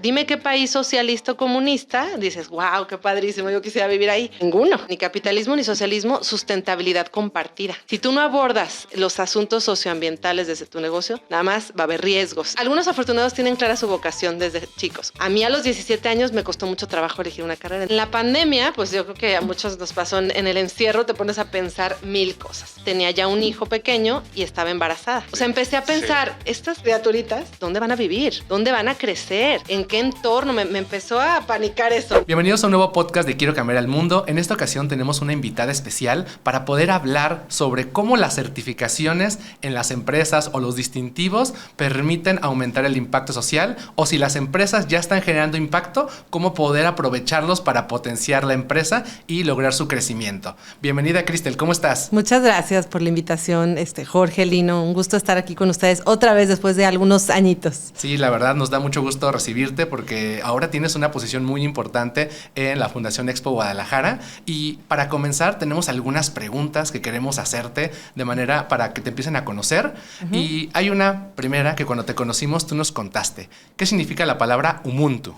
dime qué país socialista o comunista, dices, wow, qué padrísimo, yo quisiera vivir ahí. Ninguno, ni capitalismo ni socialismo, sustentabilidad compartida. Si tú no abordas los asuntos socioambientales desde tu negocio, nada más va a haber riesgos. Algunos afortunados tienen clara su vocación desde chicos. A mí a los 17 años me costó mucho trabajo elegir una carrera. En la pandemia, pues yo creo que a muchos nos pasó en el encierro, te pones a pensar mil cosas. Tenía ya un hijo pequeño y estaba embarazada. O sea, empecé a pensar, estas criaturitas, ¿dónde van a vivir? ¿Dónde van a crecer? ¿En qué entorno? Me empezó a panicar eso. Bienvenidos a un nuevo podcast de Quiero Cambiar al Mundo. En esta ocasión tenemos una invitada especial para poder hablar sobre cómo las certificaciones en las empresas o los distintivos permiten aumentar el impacto social, o si las empresas ya están generando impacto, cómo poder aprovecharlos para potenciar la empresa y lograr su crecimiento. Bienvenida, Cristel, ¿cómo estás? Muchas gracias por la invitación, Jorge, Lino. Un gusto estar aquí con ustedes otra vez después de algunos añitos. Sí, la verdad nos da mucho gusto recibirte porque ahora tienes una posición muy importante en la Fundación Expo Guadalajara, y para comenzar tenemos algunas preguntas que queremos hacerte de manera para que te empiecen a conocer. Y hay una primera que cuando te conocimos tú nos contaste. ¿Qué significa la palabra Ubuntu?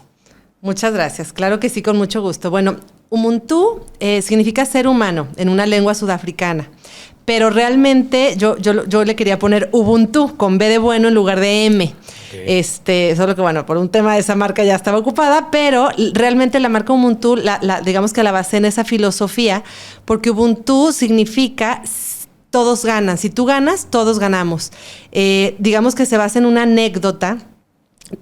Muchas gracias, claro que sí, con mucho gusto. Bueno, Ubuntu significa ser humano en una lengua sudafricana, pero realmente yo le quería poner Ubuntu con B de bueno en lugar de M. Okay. Solo que bueno, por un tema de esa marca ya estaba ocupada, pero realmente la marca Ubuntu, digamos que la basé en esa filosofía, porque Ubuntu significa todos ganan. Si tú ganas, todos ganamos. Digamos que se basa en una anécdota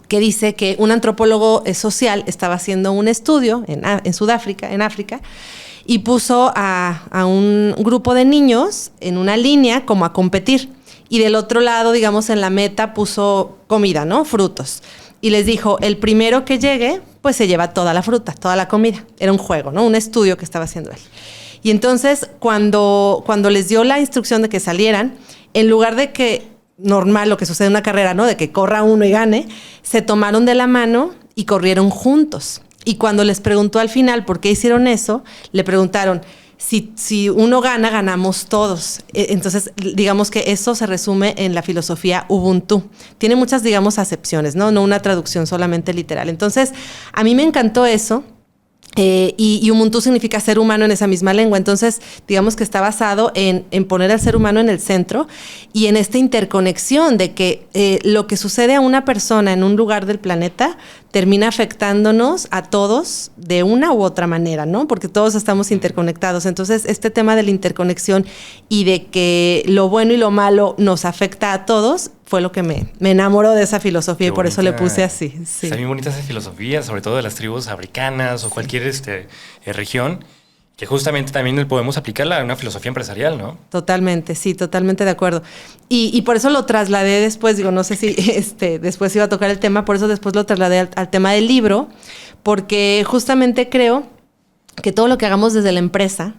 que dice que un antropólogo social estaba haciendo un estudio en Sudáfrica, en África, y puso a un grupo de niños en una línea como a competir. Y del otro lado, digamos, en la meta puso comida, ¿no? Frutos. Y les dijo, el primero que llegue, pues se lleva toda la fruta, toda la comida. Era un juego, ¿no? Un estudio que estaba haciendo él. Y entonces, cuando les dio la instrucción de que salieran, en lugar de que normal lo que sucede en una carrera, ¿no? De que corra uno y gane, se tomaron de la mano y corrieron juntos. Y cuando les preguntó al final por qué hicieron eso, le preguntaron, si uno gana, ganamos todos. Entonces, digamos que eso se resume en la filosofía Ubuntu. Tiene muchas, digamos, acepciones, ¿no? No una traducción solamente literal. Entonces, a mí me encantó eso. Y Ubuntu significa ser humano en esa misma lengua. Entonces, digamos que está basado en poner al ser humano en el centro y en esta interconexión de que lo que sucede a una persona en un lugar del planeta termina afectándonos a todos de una u otra manera, ¿no? Porque todos estamos interconectados. Entonces, este tema de la interconexión y de que lo bueno y lo malo nos afecta a todos fue lo que me enamoró de esa filosofía. Qué y por bonita, eso le puse así. Sí. Está muy bonita esa filosofía, sobre todo de las tribus africanas o cualquier región, que justamente también podemos aplicarla a una filosofía empresarial, ¿no? Totalmente, sí, totalmente de acuerdo. Y por eso lo trasladé después, digo, no sé si después iba a tocar el tema, por eso después lo trasladé al tema del libro, porque justamente creo que todo lo que hagamos desde la empresa,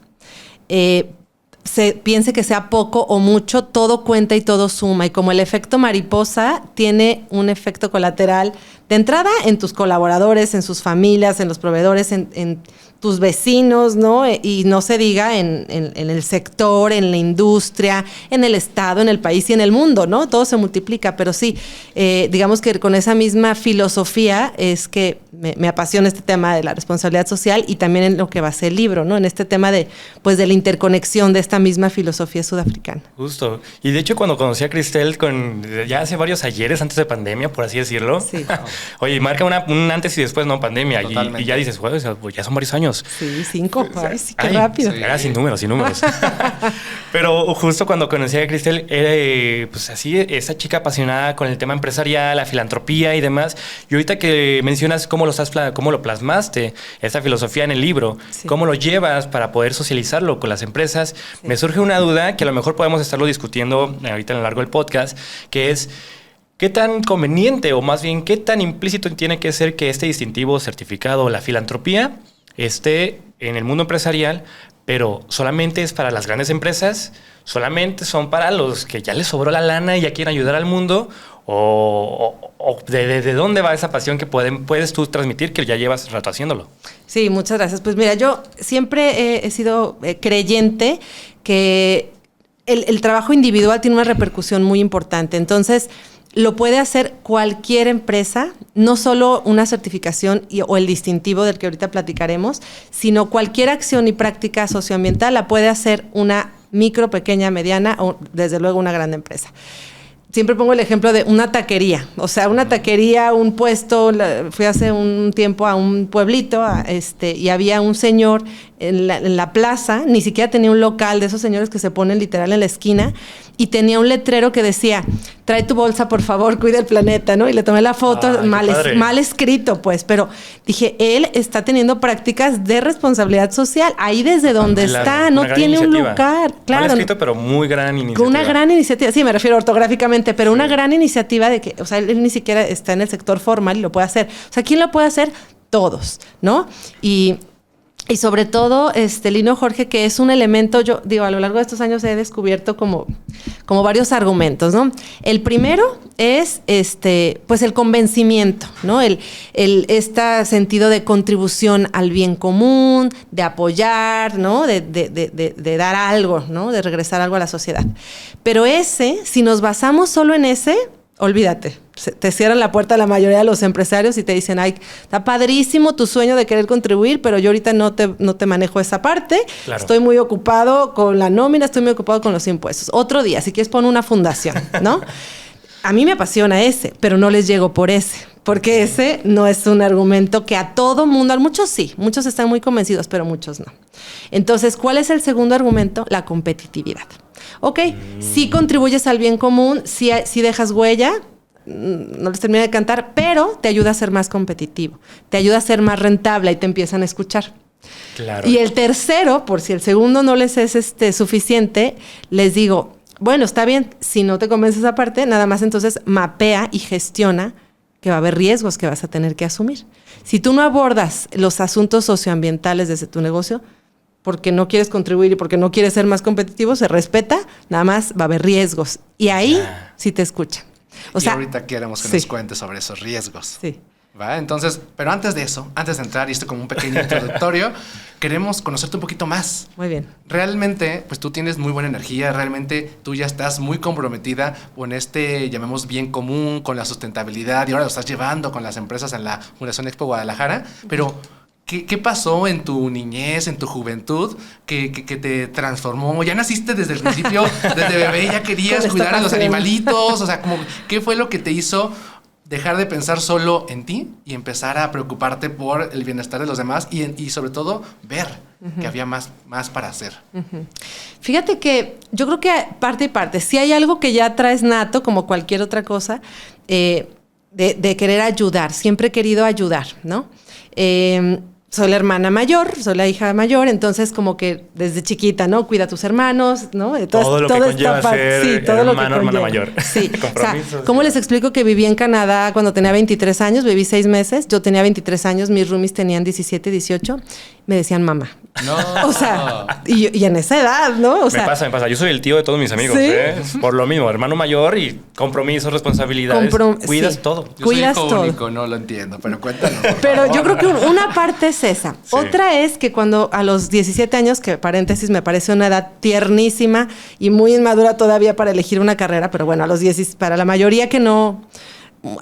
se piense que sea poco o mucho, todo cuenta y todo suma. Y como el efecto mariposa tiene un efecto colateral de entrada en tus colaboradores, en sus familias, en los proveedores, en tus vecinos, ¿no? Y no se diga en el sector, en la industria, en el estado, en el país y en el mundo, ¿no? Todo se multiplica, pero sí, digamos que con esa misma filosofía es que me apasiona este tema de la responsabilidad social y también en lo que basé el libro, ¿no? En este tema de la interconexión de esta misma filosofía sudafricana. Justo. Y de hecho, cuando conocí a Cristel ya hace varios ayeres antes de pandemia, por así decirlo. Sí. Oye, marca un antes y después, no pandemia. Y ya dices, bueno, ya son varios años. Sí, 5. Ay, sí, qué rápido. Sí. Era sin números. Pero justo cuando conocí a Cristel, era pues así, esa chica apasionada con el tema empresarial, la filantropía y demás. Y ahorita que mencionas cómo lo plasmaste, esta filosofía en el libro, sí, cómo lo llevas para poder socializarlo con las empresas, sí, me surge una duda que a lo mejor podemos estarlo discutiendo ahorita a lo largo del podcast, que es ¿qué tan conveniente o más bien qué tan implícito tiene que ser que este distintivo certificado, la filantropía, esté en el mundo empresarial, pero solamente es para las grandes empresas, solamente son para los que ya les sobró la lana y ya quieren ayudar al mundo? ¿O de dónde va esa pasión que puedes tú transmitir, que ya llevas rato haciéndolo? Sí, muchas gracias. Pues mira, yo siempre he sido creyente que el trabajo individual tiene una repercusión muy importante. Entonces, lo puede hacer cualquier empresa, no solo una certificación o el distintivo del que ahorita platicaremos, sino cualquier acción y práctica socioambiental la puede hacer una micro, pequeña, mediana o desde luego una gran empresa. Siempre pongo el ejemplo de una taquería. O sea, una taquería, un puesto. Fui hace un tiempo a un pueblito y había un señor en la plaza, ni siquiera tenía un local de esos señores que se ponen literal en la esquina, y tenía un letrero que decía, trae tu bolsa, por favor, cuida el planeta, ¿no? Y le tomé la foto, mal escrito, pues, pero dije, él está teniendo prácticas de responsabilidad social, ahí desde donde está, no tiene un lugar. Claro, mal escrito, pero muy gran iniciativa. Una gran iniciativa, sí, me refiero ortográficamente, pero una gran iniciativa de que, o sea, él ni siquiera está en el sector formal y lo puede hacer. O sea, ¿quién lo puede hacer? Todos, ¿no? Y sobre todo, Lino Jorge, que es un elemento, yo digo, a lo largo de estos años he descubierto como varios argumentos, ¿no? El primero es, pues el convencimiento, ¿no? Este sentido de contribución al bien común, de apoyar, ¿no? De dar algo, ¿no? De regresar algo a la sociedad. Pero si nos basamos solo en ese, olvídate. Te cierran la puerta a la mayoría de los empresarios y te dicen, ay, está padrísimo tu sueño de querer contribuir, pero yo ahorita no te manejo esa parte. Claro. Estoy muy ocupado con la nómina, estoy muy ocupado con los impuestos. Otro día, si quieres, pon una fundación, ¿no? A mí me apasiona ese, pero no les llego por ese, porque ese no es un argumento que a todo mundo, a muchos sí, muchos están muy convencidos, pero muchos no. Entonces, ¿cuál es el segundo argumento? La competitividad. Ok, sí contribuyes al bien común, sí dejas huella, no les termina de cantar, pero te ayuda a ser más competitivo, te ayuda a ser más rentable y te empiezan a escuchar. Claro. Y el tercero, por si el segundo no les es suficiente, les digo, bueno, está bien, si no te convence esa parte, nada más entonces mapea y gestiona que va a haber riesgos que vas a tener que asumir. Si tú no abordas los asuntos socioambientales desde tu negocio, porque no quieres contribuir y porque no quieres ser más competitivo, se respeta, nada más va a haber riesgos. Y ahí sí te escuchan. Y ahorita queremos que nos cuentes sobre esos riesgos. Sí. ¿Va? Entonces, pero antes de eso, antes de entrar, y esto como un pequeño introductorio, queremos conocerte un poquito más. Muy bien. Realmente, pues tú tienes muy buena energía, realmente tú ya estás muy comprometida con llamemos bien común, con la sustentabilidad, y ahora lo estás llevando con las empresas en la Fundación Expo Guadalajara, pero ¿qué pasó en tu niñez, en tu juventud, que te transformó? ¿Ya naciste desde el principio, desde bebé, ya querías cuidar a los animalitos? O sea, ¿qué fue lo que te hizo dejar de pensar solo en ti y empezar a preocuparte por el bienestar de los demás y sobre todo ver que había más para hacer? Fíjate que yo creo que parte y parte. Si hay algo que ya traes nato, como cualquier otra cosa, de querer ayudar. Siempre he querido ayudar, ¿no? Soy la hermana mayor, soy la hija mayor, entonces como que desde chiquita, ¿no? Cuida a tus hermanos, ¿no? Entonces, todo lo que conlleva ser hermana mayor. Sí, o sea, ¿cómo les explico que viví en Canadá cuando tenía 23 años? Viví 6 meses, yo tenía 23 años, mis roomies tenían 17, 18, me decían mamá. No. O sea, y en esa edad, ¿no? O sea, me pasa. Yo soy el tío de todos mis amigos, ¿sí? Por lo mismo, hermano mayor y compromisos, responsabilidades. Cuidas todo. Yo soy hijo único, no lo entiendo, pero cuéntanos. Pero yo creo que una parte es esa. Sí. Otra es que cuando a los 17 años, que paréntesis me parece una edad tiernísima y muy inmadura todavía para elegir una carrera, pero bueno, a los 10, para la mayoría que no...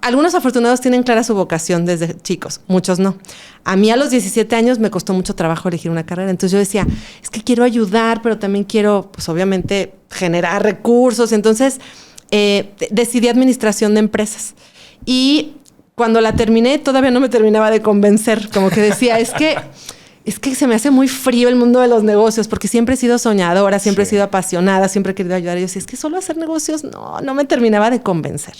Algunos afortunados tienen clara su vocación desde chicos, muchos no. A mí a los 17 años me costó mucho trabajo elegir una carrera. Entonces yo decía, es que quiero ayudar, pero también quiero, pues obviamente, generar recursos. Entonces decidí administración de empresas. Y cuando la terminé, todavía no me terminaba de convencer. Como que decía, es que se me hace muy frío el mundo de los negocios, porque siempre he sido soñadora, siempre he sido apasionada, siempre he querido ayudar. Y yo decía, es que solo hacer negocios no me terminaba de convencer.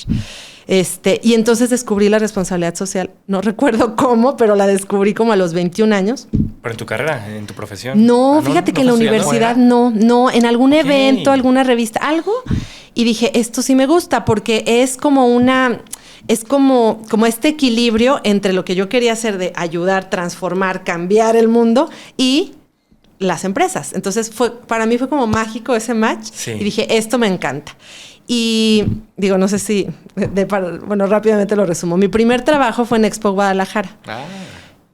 Y entonces descubrí la responsabilidad social. No recuerdo cómo, pero la descubrí como a los 21 años. ¿Pero en tu carrera, en tu profesión? No, fíjate que en la universidad no, en algún evento, alguna revista, algo. Y dije, esto sí me gusta, porque es como como este equilibrio entre lo que yo quería hacer de ayudar, transformar, cambiar el mundo y las empresas. Entonces para mí fue como mágico ese match. Sí. Y dije, esto me encanta. Y digo, no sé si... bueno, rápidamente lo resumo. Mi primer trabajo fue en Expo Guadalajara.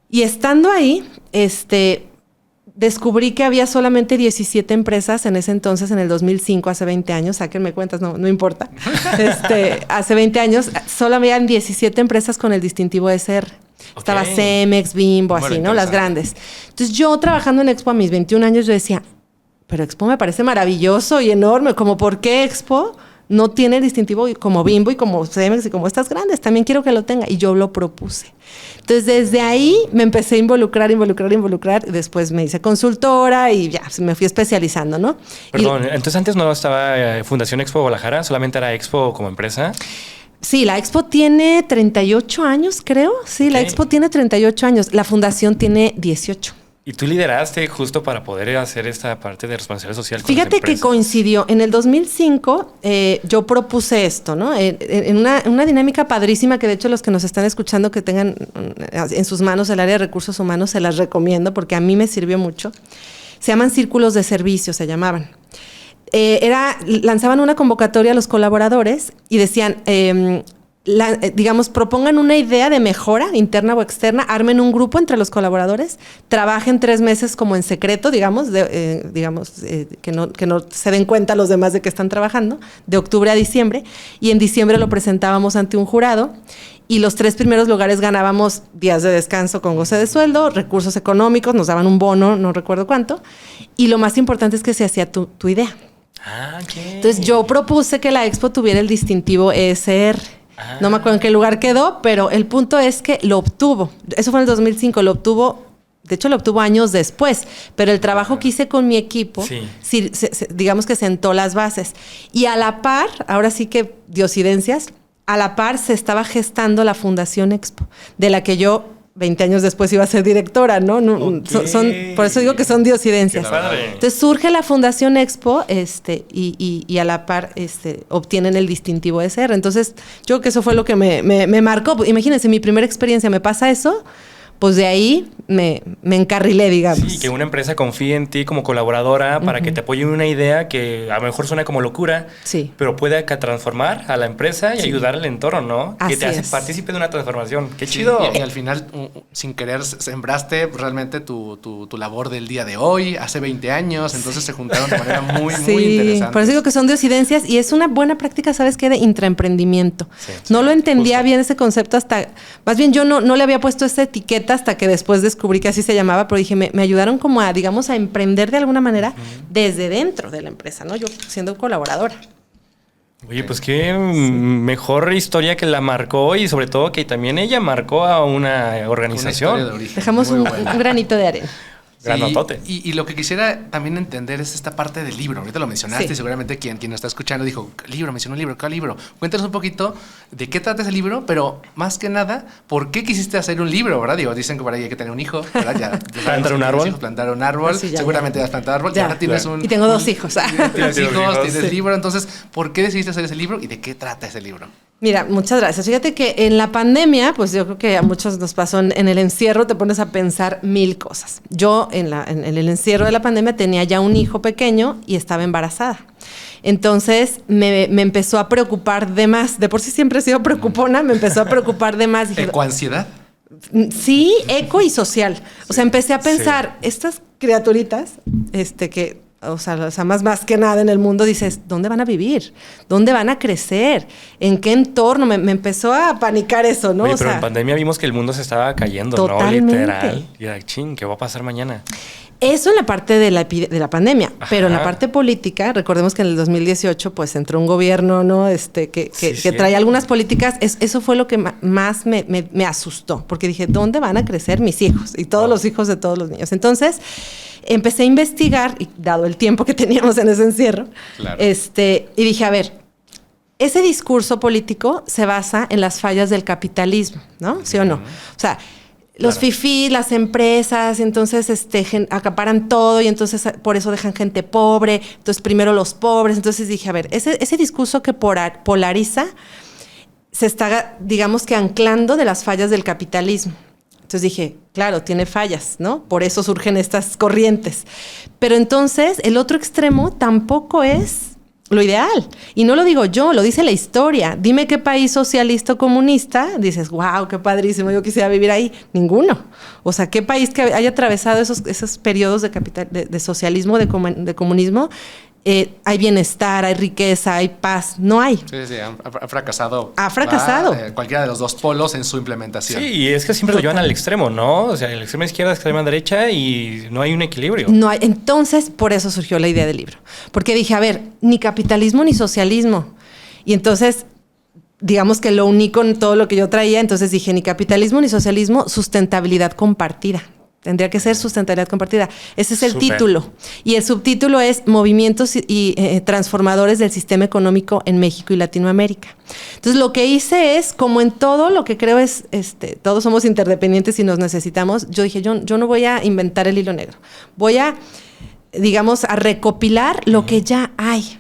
Y estando ahí, descubrí que había solamente 17 empresas en ese entonces, en el 2005, hace 20 años, sáquenme cuentas, no importa. Hace 20 años, solo habían 17 empresas con el distintivo SR. Estaba Cemex, Bimbo, así, ¿no? Las grandes. Entonces, yo trabajando en Expo a mis 21 años, yo decía, pero Expo me parece maravilloso y enorme. Como, ¿por qué Expo no tiene el distintivo como Bimbo y como Cemex y como estas grandes? También quiero que lo tenga. Y yo lo propuse. Entonces, desde ahí me empecé a involucrar. Y después me hice consultora y ya, me fui especializando, ¿no? Perdón, entonces antes no estaba Fundación Expo Guadalajara, solamente era Expo como empresa. Sí, la Expo tiene 38 años, creo. Sí, la Expo tiene 38 años. La Fundación tiene 18. Y tú lideraste justo para poder hacer esta parte de responsabilidad social. Fíjate que coincidió. En el 2005 yo propuse esto, ¿no? En una dinámica padrísima que de hecho los que nos están escuchando que tengan en sus manos el área de recursos humanos, se las recomiendo porque a mí me sirvió mucho. Se llaman círculos de servicio, se llamaban. Lanzaban una convocatoria a los colaboradores y decían, digamos, propongan una idea de mejora interna o externa, armen un grupo entre los colaboradores, trabajen 3 meses como en secreto, que no se den cuenta los demás de que están trabajando, de octubre a diciembre, y en diciembre lo presentábamos ante un jurado. Y los 3 primeros lugares ganábamos días de descanso con goce de sueldo, recursos económicos, nos daban un bono, no recuerdo cuánto. Y lo más importante es que se hacía tu idea. Entonces yo propuse que la Expo tuviera el distintivo ESR. No me acuerdo en qué lugar quedó, pero el punto es que lo obtuvo. Eso fue en el 2005, lo obtuvo. De hecho, lo obtuvo años después. Pero el trabajo que hice con mi equipo, digamos que sentó las bases. Y a la par, ahora sí que diosidencias, a la par se estaba gestando la Fundación Expo, de la que yo 20 años después iba a ser directora, ¿no? Por eso digo que son diosidencias. Entonces surge la Fundación Expo y a la par obtienen el distintivo SR. Entonces yo creo que eso fue lo que me marcó. Imagínense, mi primera experiencia, me pasa eso, pues de ahí me encarrilé, digamos. Sí, que una empresa confíe en ti como colaboradora para que te apoye en una idea que a lo mejor suena como locura, pero puede transformar a la empresa y ayudar al entorno, ¿no? Así que te hace partícipe de una transformación. ¡Qué chido! Y al final, sin querer, sembraste realmente tu labor del día de hoy, hace 20 años, entonces se juntaron de manera muy interesante. Por eso digo que son diosidencias y es una buena práctica, ¿sabes qué? De intraemprendimiento. No lo entendía bien ese concepto más bien yo no le había puesto esa etiqueta hasta que después descubrí que así se llamaba, pero dije, me ayudaron como a emprender de alguna manera desde dentro de la empresa, ¿no? Yo siendo colaboradora. Oye, pues qué mejor historia que la marcó y sobre todo que también ella marcó a una organización. Una dejamos un granito de arena. Granotote. Y lo que quisiera también entender es esta parte del libro. Ahorita lo mencionaste y seguramente quien nos está escuchando dijo, mencionó un libro, ¿qué libro? Cuéntanos un poquito de qué trata ese libro, pero más que nada, ¿por qué quisiste hacer un libro, verdad? Dicen que por ahí hay que tener un hijo, ¿verdad? Plantar un árbol. Plantar un árbol. Sí, seguramente has plantado árbol. Ya, ahora tienes y tengo 2 hijos. Tienes hijos, tienes libro. Entonces, ¿por qué decidiste hacer ese libro y de qué trata ese libro? Mira, muchas gracias. Fíjate que en la pandemia, pues yo creo que a muchos nos pasó en el encierro, te pones a pensar 1000 cosas. Yo en el encierro de la pandemia tenía ya un hijo pequeño y estaba embarazada. Entonces me empezó a preocupar de más. De por sí siempre he sido preocupona, me empezó a preocupar de más. ¿Ecoansiedad? Sí, eco y social. O sea, empecé a pensar, estas criaturitas, o sea, más que nada en el mundo, dices, ¿dónde van a vivir? ¿Dónde van a crecer? ¿En qué entorno? Me empezó a panicar eso, ¿no? Oye, pero en pandemia vimos que el mundo se estaba cayendo, totalmente. ¿no? Literal. Y era, ¿qué va a pasar mañana? Eso en la parte de la pandemia, pero en la parte política, recordemos que en el 2018 pues entró un gobierno, ¿no? Que trae algunas políticas, eso fue lo que más me asustó, porque dije, ¿dónde van a crecer mis hijos? Y todos los hijos de todos los niños. Entonces, empecé a investigar, y dado el tiempo que teníamos en ese encierro, y dije, a ver, ese discurso político se basa en las fallas del capitalismo, ¿no? ¿Sí o no? O sea, los fifís, las empresas, entonces acaparan todo y entonces por eso dejan gente pobre, entonces primero los pobres. Entonces dije, a ver, ese discurso que polariza se está, digamos que anclando de las fallas del capitalismo. Entonces dije, claro, tiene fallas, ¿no? Por eso surgen estas corrientes. Pero entonces el otro extremo tampoco es lo ideal. Y no lo digo yo, lo dice la historia. Dime qué país socialista o comunista, dices, wow, qué padrísimo, yo quisiera vivir ahí. Ninguno. O sea, ¿qué país que haya atravesado esos periodos de socialismo, de comunismo? Hay bienestar, hay riqueza, hay paz. No hay. Sí, ha fracasado. Ha fracasado. Cualquiera de los dos polos en su implementación. Sí, y es que siempre lo llevan al extremo, ¿no? O sea, el extremo izquierda, extrema derecha y no hay un equilibrio. No hay. Entonces, por eso surgió la idea del libro. Porque dije, a ver, ni capitalismo ni socialismo. Y entonces, digamos que lo uní con todo lo que yo traía. Entonces dije, ni capitalismo ni socialismo, sustentabilidad compartida. Tendría que ser sustentabilidad compartida. Ese es el título. Y el subtítulo es Movimientos y transformadores del sistema económico en México y Latinoamérica. Entonces, lo que hice es, como en todo lo que creo es, todos somos interdependientes y nos necesitamos, yo dije, yo no voy a inventar el hilo negro. Voy a, digamos, a recopilar lo que ya hay.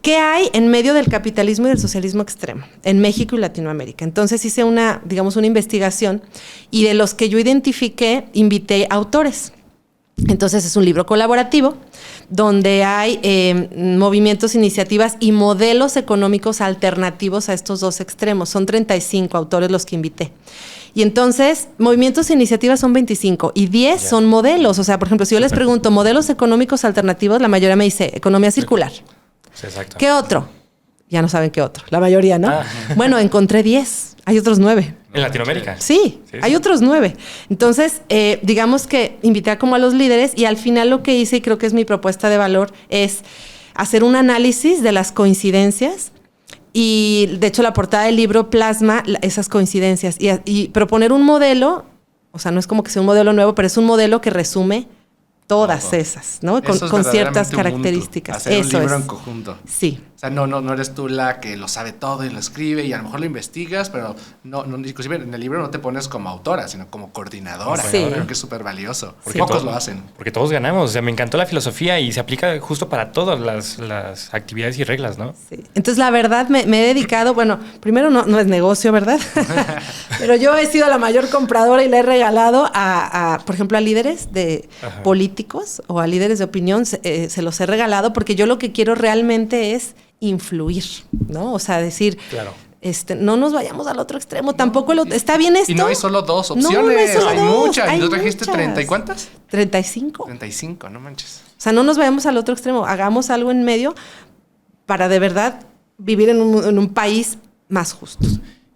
¿Qué hay en medio del capitalismo y del socialismo extremo en México y Latinoamérica? Entonces hice una investigación y de los que yo identifiqué, invité autores. Entonces es un libro colaborativo donde hay movimientos, iniciativas y modelos económicos alternativos a estos dos extremos. Son 35 autores los que invité. Y entonces, movimientos e iniciativas son 25 y 10 son modelos. O sea, por ejemplo, si yo les pregunto modelos económicos alternativos, la mayoría me dice economía circular. Exacto. ¿Qué otro? Ya no saben qué otro. La mayoría, ¿no? Bueno, encontré 10. Hay otros 9. ¿En Latinoamérica? Sí, hay otros 9. Entonces, digamos que invité como a los líderes y al final lo que hice, y creo que es mi propuesta de valor, es hacer un análisis de las coincidencias y, de hecho, la portada del libro plasma esas coincidencias y proponer un modelo, o sea, no es como que sea un modelo nuevo, pero es un modelo que resume todas esas, ¿no? Con ciertas características. Hacer un libro en conjunto. Sí. O sea, no eres tú la que lo sabe todo y lo escribe y a lo mejor lo investigas, pero no inclusive en el libro no te pones como autora, sino como coordinadora. Sí. Creo que es súper valioso. Porque pocos lo hacen. Porque todos ganamos. O sea, me encantó la filosofía y se aplica justo para todas las actividades y reglas, ¿no? Sí. Entonces, la verdad, me he dedicado, bueno, primero no es negocio, ¿verdad? Pero yo he sido la mayor compradora y le he regalado por ejemplo, a líderes de políticos o a líderes de opinión, se los he regalado porque yo lo que quiero realmente es influir, ¿no? O sea, decir, claro. No nos vayamos al otro extremo, tampoco está bien esto. Y no hay solo dos opciones, no hay solo dos, muchas. hay ¿Tú trajiste muchas. 30 y cuántas? 35. 35, no manches. O sea, no nos vayamos al otro extremo, hagamos algo en medio para de verdad vivir en un país más justo.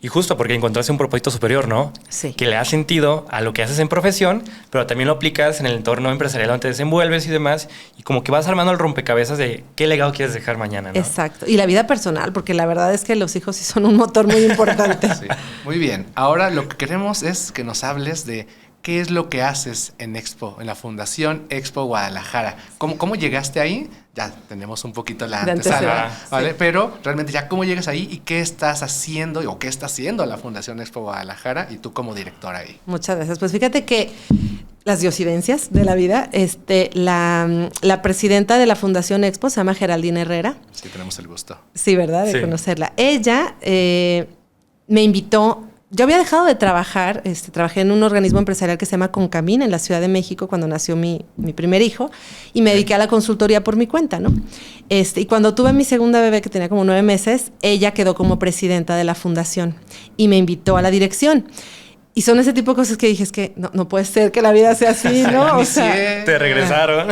Y justo porque encontraste un propósito superior, ¿no? Sí. Que le da sentido a lo que haces en profesión, pero también lo aplicas en el entorno empresarial donde te desenvuelves y demás, y como que vas armando el rompecabezas de qué legado quieres dejar mañana, ¿no? Exacto. Y la vida personal, porque la verdad es que los hijos sí son un motor muy importante. Sí. Muy bien. Ahora lo que queremos es que nos hables de qué es lo que haces en Expo, en la Fundación Expo Guadalajara. ¿Cómo llegaste ahí? Ya tenemos un poquito la antesala, ¿vale? Sí. Pero realmente ya cómo llegas ahí y qué estás haciendo o qué está haciendo la Fundación Expo Guadalajara y tú como directora ahí. Muchas gracias. Pues fíjate que las diosidencias de la vida, la presidenta de la Fundación Expo se llama Geraldine Herrera. Sí, tenemos el gusto. Sí, ¿verdad? De conocerla. Ella me invitó. Yo había dejado de trabajar, trabajé en un organismo empresarial que se llama Concamín en la Ciudad de México cuando nació mi primer hijo y me dediqué a la consultoría por mi cuenta, ¿no? Y cuando tuve mi segunda bebé, que tenía como 9 meses, ella quedó como presidenta de la fundación y me invitó a la dirección. Y son ese tipo de cosas que dije, es que no puede ser que la vida sea así, ¿no? O sea, te regresaron.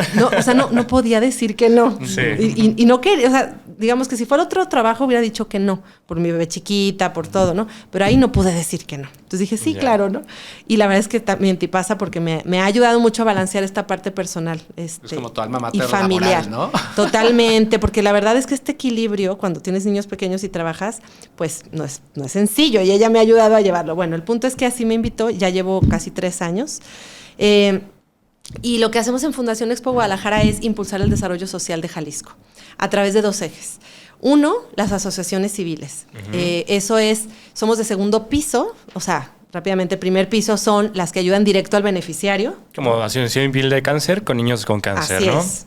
No podía decir que no. Sí. Y no quería, o sea, digamos que si fuera otro trabajo hubiera dicho que no, por mi bebé chiquita, por todo, ¿no? Pero ahí no pude decir que no. Entonces dije, sí, claro, ¿no? Y la verdad es que también te pasa porque me ha ayudado mucho a balancear esta parte personal. Es como tu alma mater y familiar, laboral, ¿no? Totalmente, porque la verdad es que este equilibrio, cuando tienes niños pequeños y trabajas, pues no es sencillo y ella me ha ayudado a llevarlo. Bueno, el punto es que así me invitó, ya llevo casi 3 años. Y lo que hacemos en Fundación Expo Guadalajara es impulsar el desarrollo social de Jalisco a través de 2 ejes. Uno, las asociaciones civiles. Eso es, somos de segundo piso, o sea, rápidamente, primer piso son las que ayudan directo al beneficiario. Como Asociación Civil de Cáncer con niños con cáncer, Así ¿no? Es.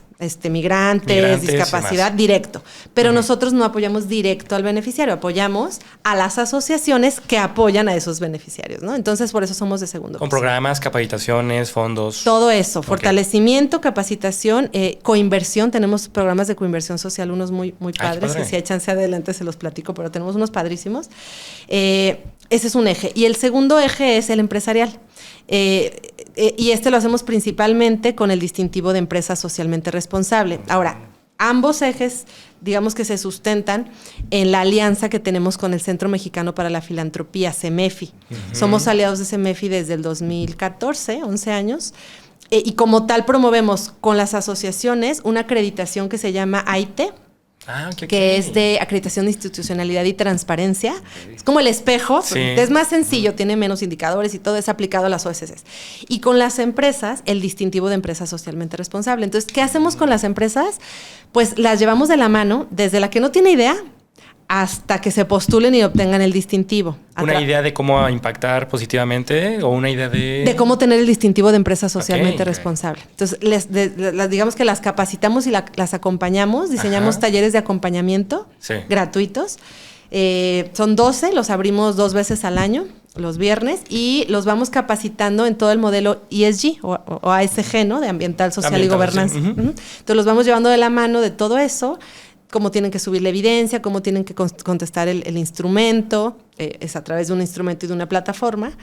migrantes, discapacidad, directo. Pero nosotros no apoyamos directo al beneficiario, apoyamos a las asociaciones que apoyan a esos beneficiarios, ¿no? Entonces, por eso somos de segundo Con piso. programas, capacitaciones, fondos. Todo eso, fortalecimiento, capacitación, coinversión. Tenemos programas de coinversión social, unos muy, muy padres, que si hay chance adelante se los platico, pero tenemos unos padrísimos. Ese es un eje. Y el segundo eje es el empresarial. Y lo hacemos principalmente con el distintivo de empresa socialmente responsable. Ahora, ambos ejes, digamos que se sustentan en la alianza que tenemos con el Centro Mexicano para la Filantropía, CEMEFI. Somos aliados de CEMEFI desde el 2014, 11 años. Y como tal promovemos con las asociaciones una acreditación que se llama AITE, que es de acreditación de institucionalidad y transparencia. Es como el espejo, es más sencillo, tiene menos indicadores y todo es aplicado a las OSCs. Y con las empresas, el distintivo de empresa socialmente responsable. Entonces, ¿qué hacemos con las empresas? Pues las llevamos de la mano, desde la que no tiene idea hasta que se postulen y obtengan el distintivo. ¿Una idea de cómo impactar positivamente o una idea de cómo tener el distintivo de empresa socialmente responsable? Entonces, digamos que las capacitamos y las acompañamos, diseñamos talleres de acompañamiento gratuitos. Son 12, los abrimos 2 veces al año, los viernes, y los vamos capacitando en todo el modelo ESG o ASG, ¿no? De ambiental, social y gobernanza. Entonces, los vamos llevando de la mano de todo eso, cómo tienen que subir la evidencia, cómo tienen que contestar el instrumento, es a través de un instrumento y de una plataforma,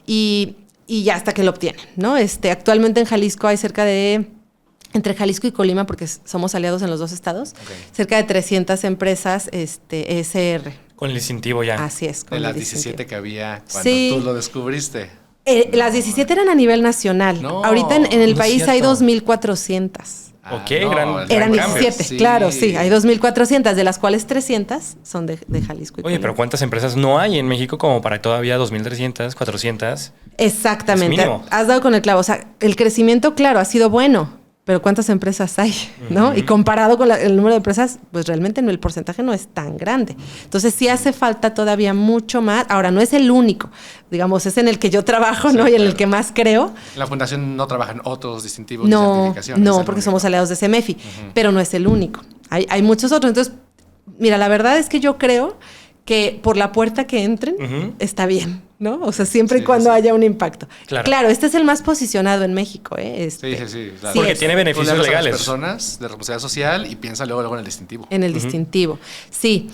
y ya hasta que lo obtienen, ¿no? Actualmente en Jalisco hay entre Jalisco y Colima, porque somos aliados en los 2 estados, cerca de 300 empresas ESR. Con el distintivo ya. Así es. De las 17 que había cuando tú lo descubriste. Las 17 eran a nivel nacional. No, ahorita en el país hay 2,400. Eran 17, claro, sí, hay 2,400, de las cuales 300 son de Jalisco. Oye, pero ¿cuántas empresas no hay en México como para todavía 2,300, 400? Exactamente, has dado con el clavo. O sea, el crecimiento, claro, ha sido bueno, pero ¿cuántas empresas hay? ¿No? Y comparado con el número de empresas, pues realmente el porcentaje no es tan grande. Entonces sí hace falta todavía mucho más. Ahora, no es el único, digamos, es en el que yo trabajo, ¿no? Y en el que más creo. La fundación no trabaja en otros distintivos de certificación. No, porque somos aliados de CEMEFI, pero no es el único. Hay muchos otros. Entonces, mira, la verdad es que yo creo que por la puerta que entren está bien, ¿no? O sea, siempre y cuando haya un impacto. Claro, este es el más posicionado en México, ¿eh? Sí, claro. Porque tiene beneficios legales. A las personas de responsabilidad social y piensa luego en el distintivo. En el distintivo, sí.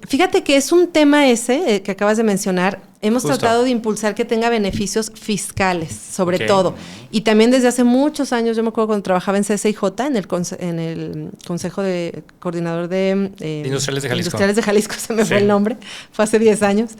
Fíjate que es un tema ese que acabas de mencionar. Hemos tratado de impulsar que tenga beneficios fiscales, sobre todo. Y también desde hace muchos años, yo me acuerdo cuando trabajaba en CCIJ, en el Consejo de Coordinador de Industriales de Jalisco. Industriales de Jalisco, se me fue el nombre, fue hace 10 años.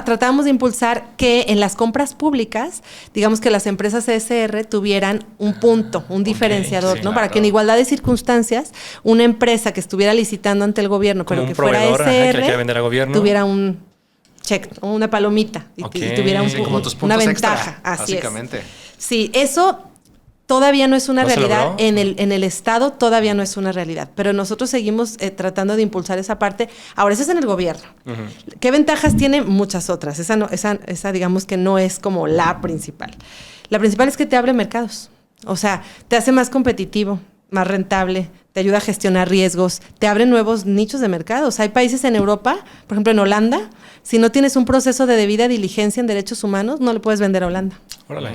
Tratábamos de impulsar que en las compras públicas, digamos que las empresas ESR tuvieran un punto, un diferenciador, ¿no? Claro. Para que en igualdad de circunstancias, una empresa que estuviera licitando ante el gobierno, como pero que fuera ESR, que vender al gobierno, tuviera un check, una palomita, y tuviera una ventaja. Extra, así básicamente. Es. Sí, eso todavía no es una realidad. En el Estado todavía no es una realidad. Pero nosotros seguimos tratando de impulsar esa parte. Ahora, eso es en el gobierno. ¿Qué ventajas tiene? Muchas otras. Esa digamos que no es como la principal. La principal es que te abre mercados. O sea, te hace más competitivo, más rentable, te ayuda a gestionar riesgos, te abre nuevos nichos de mercados. Hay países en Europa, por ejemplo en Holanda, si no tienes un proceso de debida diligencia en derechos humanos, no le puedes vender a Holanda. Órale.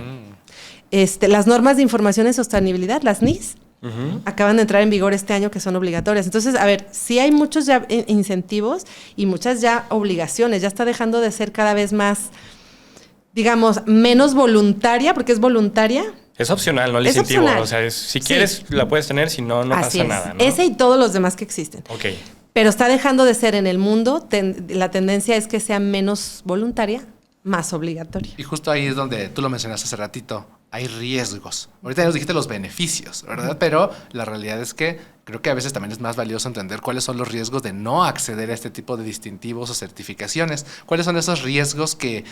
Las normas de información en sostenibilidad, las NIS, acaban de entrar en vigor este año, que son obligatorias. Entonces, a ver, sí hay muchos ya incentivos y muchas ya obligaciones. Ya está dejando de ser cada vez más, digamos, menos voluntaria, porque es voluntaria. Es opcional, no el incentivo. Opcional. O sea, si quieres la puedes tener, si no, no pasa nada, ¿no? Ese y todos los demás que existen. Pero está dejando de ser en el mundo. La tendencia es que sea menos voluntaria, más obligatoria. Y justo ahí es donde tú lo mencionaste hace ratito. Hay riesgos. Ahorita nos dijiste los beneficios, ¿verdad? Pero la realidad es que creo que a veces también es más valioso entender cuáles son los riesgos de no acceder a este tipo de distintivos o certificaciones. ¿Cuáles son esos riesgos que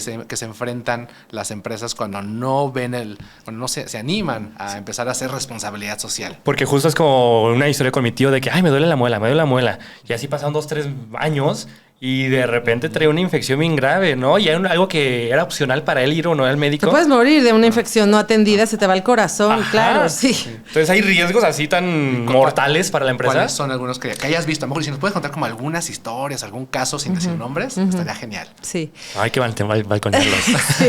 se enfrentan las empresas cuando no ven cuando no se animan a empezar a hacer responsabilidad social? Porque justo es como una historia con mi tío de que, ay, me duele la muela. Y así pasaron 2, 3 años y de repente trae una infección bien grave, ¿no? Y hay algo que era opcional para él ir o no al médico. Te puedes morir de una infección no atendida, se te va el corazón, Ajá. claro, sí. Entonces, ¿hay riesgos así tan mortales para la empresa? ¿Cuáles son algunos que hayas visto? A lo mejor si nos puedes contar como algunas historias, algún caso sin decir nombres, estaría genial. Sí. Ay, qué balconearlos. Sí.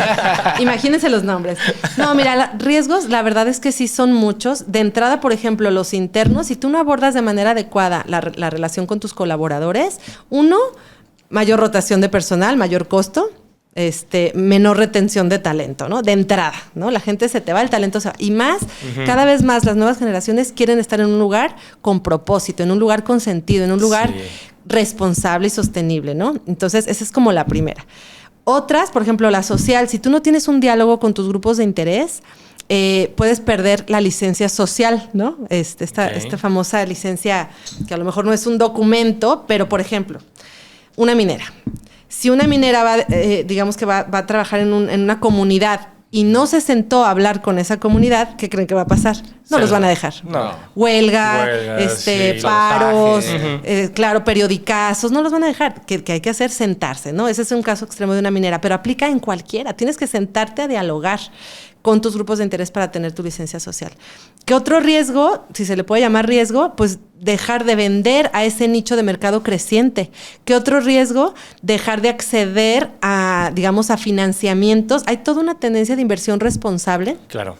Imagínense los nombres. No, mira, riesgos, la verdad es que sí son muchos. De entrada, por ejemplo, los internos, si tú no abordas de manera adecuada la relación con tus colaboradores, uno, mayor rotación de personal, mayor costo, menor retención de talento, ¿no? De entrada, ¿no? La gente se te va, el talento se va. Y más, cada vez más las nuevas generaciones quieren estar en un lugar con propósito, en un lugar con sentido, en un lugar responsable y sostenible, ¿no? Entonces, esa es como la primera. Otras, por ejemplo, la social. Si tú no tienes un diálogo con tus grupos de interés, puedes perder la licencia social, ¿no? Esta famosa licencia que a lo mejor no es un documento, pero, por ejemplo, una minera. Si una minera va, digamos que va a trabajar en una comunidad y no se sentó a hablar con esa comunidad, ¿qué creen que va a pasar? No los van a dejar. No. Huelgas, paros, sabotaje. claro, periodicazos, no los van a dejar. Que hay que hacer sentarse, ¿no? Ese es un caso extremo de una minera, pero aplica en cualquiera. Tienes que sentarte a dialogar con tus grupos de interés para tener tu licencia social. ¿Qué otro riesgo, si se le puede llamar riesgo? Pues dejar de vender a ese nicho de mercado creciente. ¿Qué otro riesgo? Dejar de acceder a, digamos, a financiamientos. Hay toda una tendencia de inversión responsable. Claro.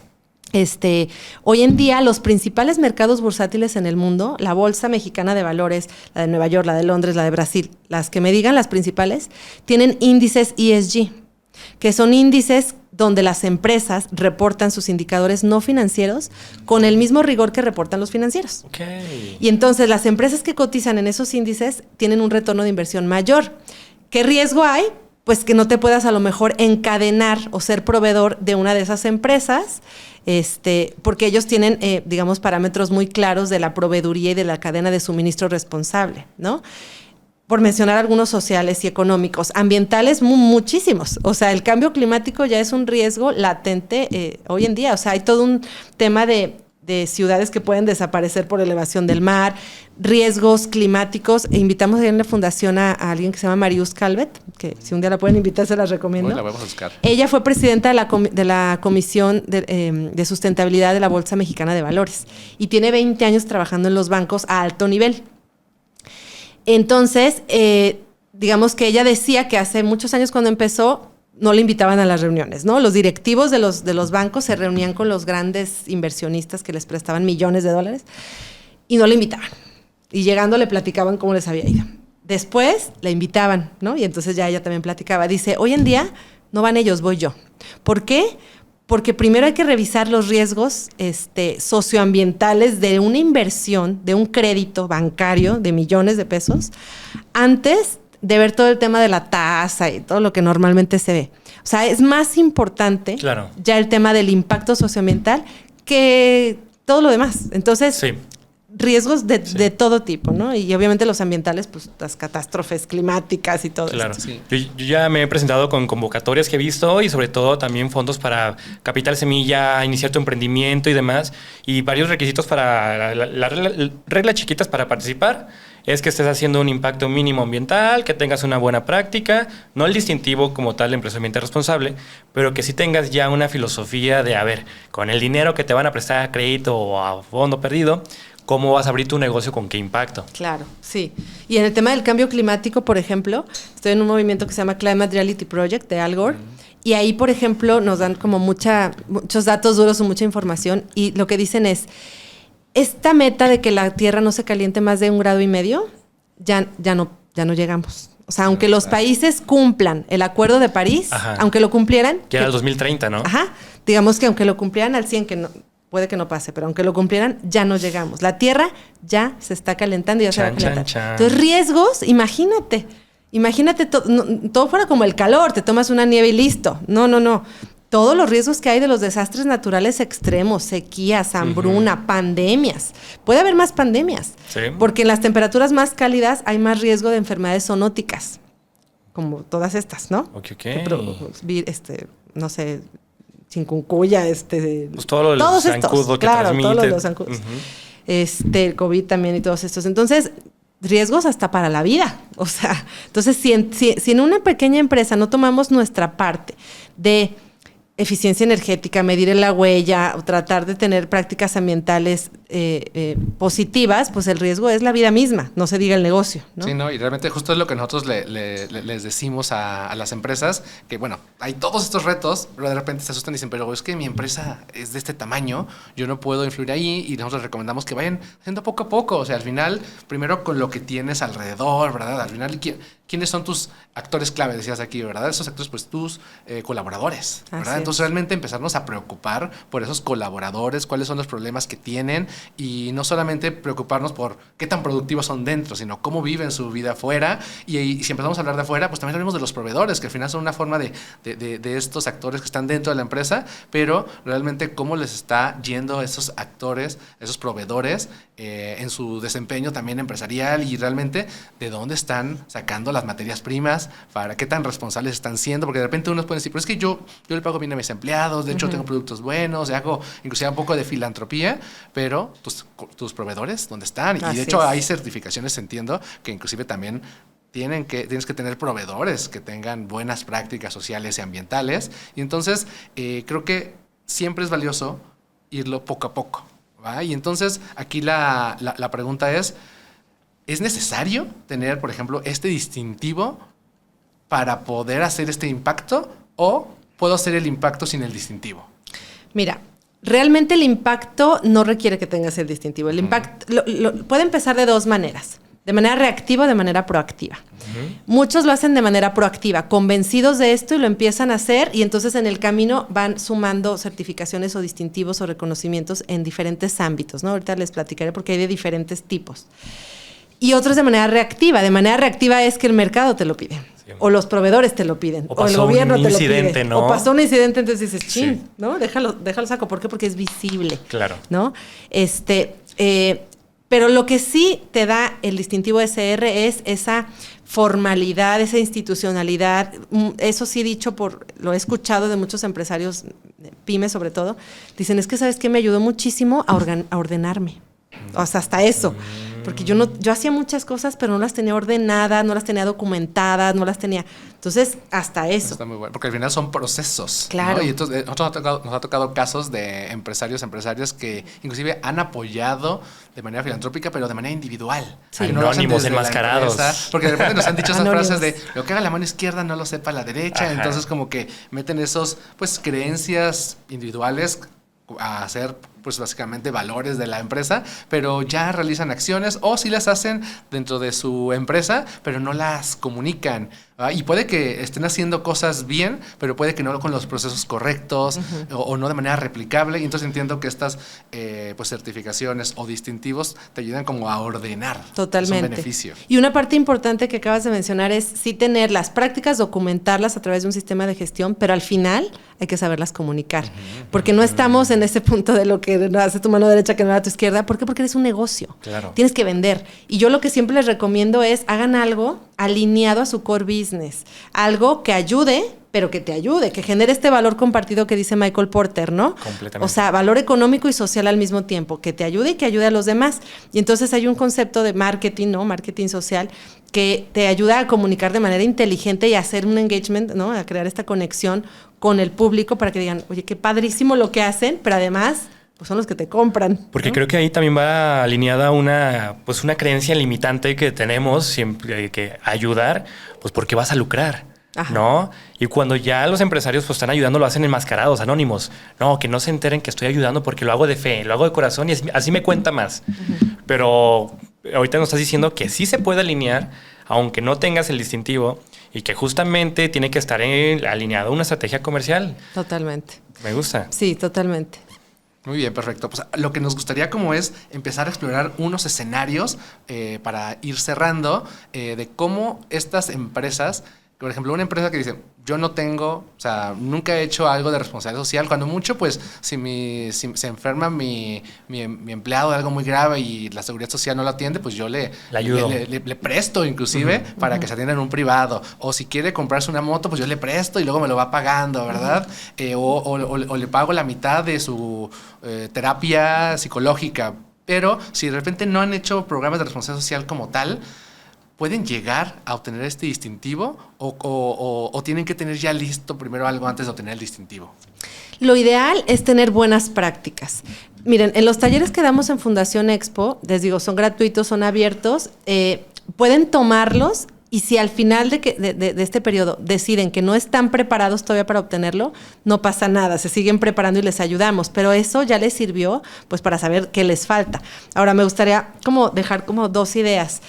Hoy en día los principales mercados bursátiles en el mundo, la Bolsa Mexicana de Valores, la de Nueva York, la de Londres, la de Brasil, las que me digan, las principales, tienen índices ESG, que son índices donde las empresas reportan sus indicadores no financieros con el mismo rigor que reportan los financieros. Okay. Y entonces las empresas que cotizan en esos índices tienen un retorno de inversión mayor. ¿Qué riesgo hay? Pues que no te puedas a lo mejor encadenar o ser proveedor de una de esas empresas, porque ellos tienen, digamos, parámetros muy claros de la proveeduría y de la cadena de suministro responsable, ¿no? Por mencionar algunos sociales y económicos, ambientales muchísimos. O sea, el cambio climático ya es un riesgo latente hoy en día. O sea, hay todo un tema de ciudades que pueden desaparecer por elevación del mar, riesgos climáticos. Invitamos en la fundación a alguien que se llama Marius Calvet, que si un día la pueden invitar se las recomiendo. Hoy la vamos a buscar. Ella fue presidenta de la Comisión de Sustentabilidad de la Bolsa Mexicana de Valores y tiene 20 años trabajando en los bancos a alto nivel. Entonces, digamos que ella decía que hace muchos años cuando empezó, no le invitaban a las reuniones, ¿no? Los directivos de los bancos se reunían con los grandes inversionistas que les prestaban millones de dólares y no le invitaban. Y llegando le platicaban cómo les había ido. Después la invitaban, ¿no? Y entonces ya ella también platicaba. Dice, hoy en día no van ellos, voy yo. ¿Por qué? Porque primero hay que revisar los riesgos socioambientales de una inversión, de un crédito bancario de millones de pesos, antes de ver todo el tema de la tasa y todo lo que normalmente se ve. O sea, es más importante ya el tema del impacto socioambiental que todo lo demás. Entonces, riesgos de todo tipo, ¿no? Y obviamente los ambientales, pues las catástrofes climáticas y todo eso. Claro. Sí. Yo ya me he presentado con convocatorias que he visto y sobre todo también fondos para capital semilla, iniciar tu emprendimiento y demás. Y varios requisitos para reglas chiquitas para participar. Es que estés haciendo un impacto mínimo ambiental, que tengas una buena práctica, no el distintivo como tal de empresariamente responsable, pero que sí tengas ya una filosofía de, a ver, con el dinero que te van a prestar a crédito o a fondo perdido, ¿cómo vas a abrir tu negocio? ¿Con qué impacto? Claro, sí. Y en el tema del cambio climático, por ejemplo, estoy en un movimiento que se llama Climate Reality Project de Al Gore, y ahí, por ejemplo, nos dan como muchos datos duros o mucha información, y lo que dicen es, esta meta de que la Tierra no se caliente más de 1,5 grados, ya no llegamos. O sea, aunque los países cumplan el Acuerdo de París, aunque lo cumplieran... Que era el 2030, ¿no? Digamos que aunque lo cumplieran al 100, que no, puede que no pase, pero aunque lo cumplieran, ya no llegamos. La Tierra ya se está calentando y ya se va a calentar. Entonces, riesgos, imagínate, todo fuera como el calor, te tomas una nieve y listo. No. Todos los riesgos que hay de los desastres naturales extremos, sequías, hambruna, pandemias. Puede haber más pandemias, porque en las temperaturas más cálidas hay más riesgo de enfermedades zoonóticas, como todas estas, ¿no? No sé, chikungunya, pues todo lo del zancudo que transmite. Todos los zancudos. El COVID también y todos estos. Entonces, riesgos hasta para la vida. O sea, entonces si en una pequeña empresa no tomamos nuestra parte de eficiencia energética, medir la huella, o tratar de tener prácticas ambientales positivas, pues el riesgo es la vida misma, no se diga el negocio, ¿no? Sí, no, y realmente justo es lo que nosotros les decimos a las empresas, que bueno, hay todos estos retos, pero de repente se asustan y dicen, pero es que mi empresa es de este tamaño, yo no puedo influir ahí, y nosotros les recomendamos que vayan haciendo poco a poco, o sea, al final, primero con lo que tienes alrededor, ¿verdad? Al final, ¿quiénes son tus actores clave? Decías aquí, ¿verdad? Esos actores, pues tus colaboradores, ¿verdad? Entonces realmente empezarnos a preocupar por esos colaboradores, cuáles son los problemas que tienen, y no solamente preocuparnos por qué tan productivos son dentro, sino cómo viven su vida afuera. Y si empezamos a hablar de afuera, pues también hablamos de los proveedores, que al final son una forma de estos actores que están dentro de la empresa, pero realmente cómo les está yendo a esos actores, esos proveedores, en su desempeño también empresarial, y realmente de dónde están sacando las materias primas, para qué tan responsables están siendo, porque de repente unos pueden decir, pero es que yo le pago bien a mis empleados, de hecho tengo productos buenos, hago inclusive un poco de filantropía, pero tus proveedores, ¿dónde están? Y de hecho hay certificaciones, entiendo, que inclusive también tienes que tener proveedores que tengan buenas prácticas sociales y ambientales, y entonces creo que siempre es valioso irlo poco a poco, ¿va? Y entonces aquí la pregunta ¿es necesario tener, por ejemplo, este distintivo para poder hacer este impacto, o puedo hacer el impacto sin el distintivo? Mira, realmente el impacto no requiere que tengas el distintivo. El impacto puede empezar de dos maneras. De manera reactiva o de manera proactiva. Muchos lo hacen de manera proactiva, convencidos de esto, y lo empiezan a hacer, y entonces en el camino van sumando certificaciones o distintivos o reconocimientos en diferentes ámbitos, ¿no? Ahorita les platicaré porque hay de diferentes tipos. Y otros de manera reactiva. De manera reactiva es que el mercado te lo pide. Sí. O los proveedores te lo piden. O el gobierno te lo pide. ¿No? O pasó un incidente, entonces dices, chin, sí, ¿no? Déjalo saco. ¿Por qué? Porque es visible. Claro. ¿No? Pero lo que sí te da el distintivo SR es esa formalidad, esa institucionalidad. Eso sí lo he escuchado de muchos empresarios, pymes sobre todo. Dicen, es que ¿sabes qué? Me ayudó muchísimo a ordenarme. O sea, hasta eso. Porque yo hacía muchas cosas, pero no las tenía ordenadas, no las tenía documentadas, no las tenía... Entonces, hasta eso. Está muy bueno, porque al final son procesos. Claro. ¿No? Y entonces, nos ha tocado casos de empresarias que inclusive han apoyado de manera filantrópica, pero de manera individual. Sí. Anónimos, enmascarados. Porque de repente nos han dicho esas frases de lo que haga la mano izquierda no lo sepa la derecha. Ajá. Entonces, como que meten esos, pues, creencias individuales a hacer, pues, básicamente valores de la empresa, pero ya realizan acciones, o sí las hacen dentro de su empresa, pero no las comunican. Y puede que estén haciendo cosas bien, pero puede que no con los procesos correctos, o no de manera replicable. Y entonces entiendo que estas pues certificaciones o distintivos te ayudan como a ordenar. Totalmente. Es un beneficio. Y una parte importante que acabas de mencionar es sí tener las prácticas, documentarlas a través de un sistema de gestión, pero al final hay que saberlas comunicar. Porque no estamos en ese punto de lo que hace tu mano derecha que no era tu izquierda. ¿Por qué? Porque eres un negocio. Claro. Tienes que vender. Y yo lo que siempre les recomiendo es hagan algo alineado a su core business. Algo que ayude, pero que te ayude, que genere este valor compartido que dice Michael Porter, ¿no? Completamente. O sea, valor económico y social al mismo tiempo, que te ayude y que ayude a los demás. Y entonces hay un concepto de marketing, ¿no? Marketing social, que te ayuda a comunicar de manera inteligente y a hacer un engagement, ¿no? A crear esta conexión con el público para que digan, oye, qué padrísimo lo que hacen, pero además... pues son los que te compran. Porque ¿no? Creo que ahí también va alineada una creencia limitante que tenemos siempre que ayudar, pues porque vas a lucrar. Ajá. ¿No? Y cuando ya los empresarios pues están ayudando, lo hacen enmascarados, anónimos. No, que no se enteren que estoy ayudando porque lo hago de fe, lo hago de corazón y así me cuenta más. Pero ahorita nos estás diciendo que sí se puede alinear, aunque no tengas el distintivo, y que justamente tiene que estar alineado a una estrategia comercial. Totalmente. Me gusta. Sí, totalmente. Muy bien, perfecto. Pues lo que nos gustaría como es empezar a explorar unos escenarios para ir cerrando de cómo estas empresas, por ejemplo, una empresa que dice, yo no tengo, o sea, nunca he hecho algo de responsabilidad social, cuando mucho, pues, si se enferma mi empleado de algo muy grave y la seguridad social no lo atiende, pues yo le ayudo. Le presto inclusive para que se atienda en un privado. O si quiere comprarse una moto, pues yo le presto y luego me lo va pagando, ¿verdad? O le pago la mitad de su terapia psicológica Pero si de repente no han hecho programas de responsabilidad social como tal, ¿pueden llegar a obtener este distintivo o tienen que tener ya listo primero algo antes de obtener el distintivo? Lo ideal es tener buenas prácticas. Miren, en los talleres que damos en Fundación Expo, les digo, son gratuitos, son abiertos, pueden tomarlos y si al final de este periodo deciden que no están preparados todavía para obtenerlo, no pasa nada, se siguen preparando y les ayudamos, pero eso ya les sirvió pues para saber qué les falta. Ahora, me gustaría como dejar como 2 ideas.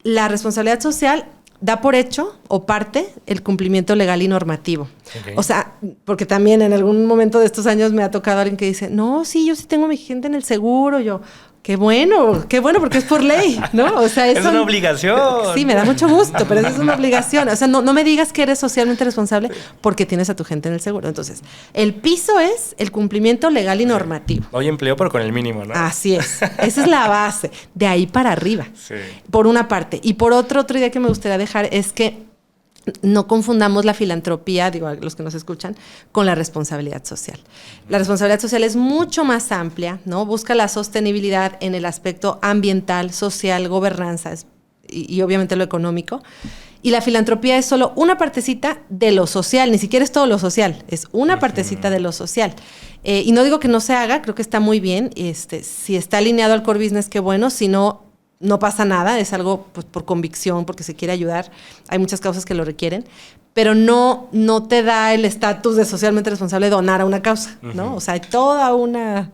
La responsabilidad social da por hecho o parte el cumplimiento legal y normativo. Okay. O sea, porque también en algún momento de estos años me ha tocado alguien que dice, no, sí, yo sí tengo mi gente en el seguro, yo... Qué bueno, porque es por ley, ¿no? O sea, eso es una obligación. Sí, me da mucho gusto, pero eso es una obligación. O sea, no me digas que eres socialmente responsable porque tienes a tu gente en el seguro. Entonces, el piso es el cumplimiento legal y normativo. Hoy empleo, pero con el mínimo, ¿no? Así es. Esa es la base. De ahí para arriba. Sí. Por una parte. Y por otra idea que me gustaría dejar es que no confundamos la filantropía, digo a los que nos escuchan, con la responsabilidad social. La responsabilidad social es mucho más amplia, ¿no? Busca la sostenibilidad en el aspecto ambiental, social, gobernanza y obviamente lo económico. Y la filantropía es solo una partecita de lo social, ni siquiera es todo lo social, es una partecita de lo social. Y no digo que no se haga, creo que está muy bien. Si está alineado al core business, qué bueno, si no, no pasa nada, es algo pues, por convicción, porque se quiere ayudar. Hay muchas causas que lo requieren, pero no te da el estatus de socialmente responsable donar a una causa, ¿no? O sea, hay toda una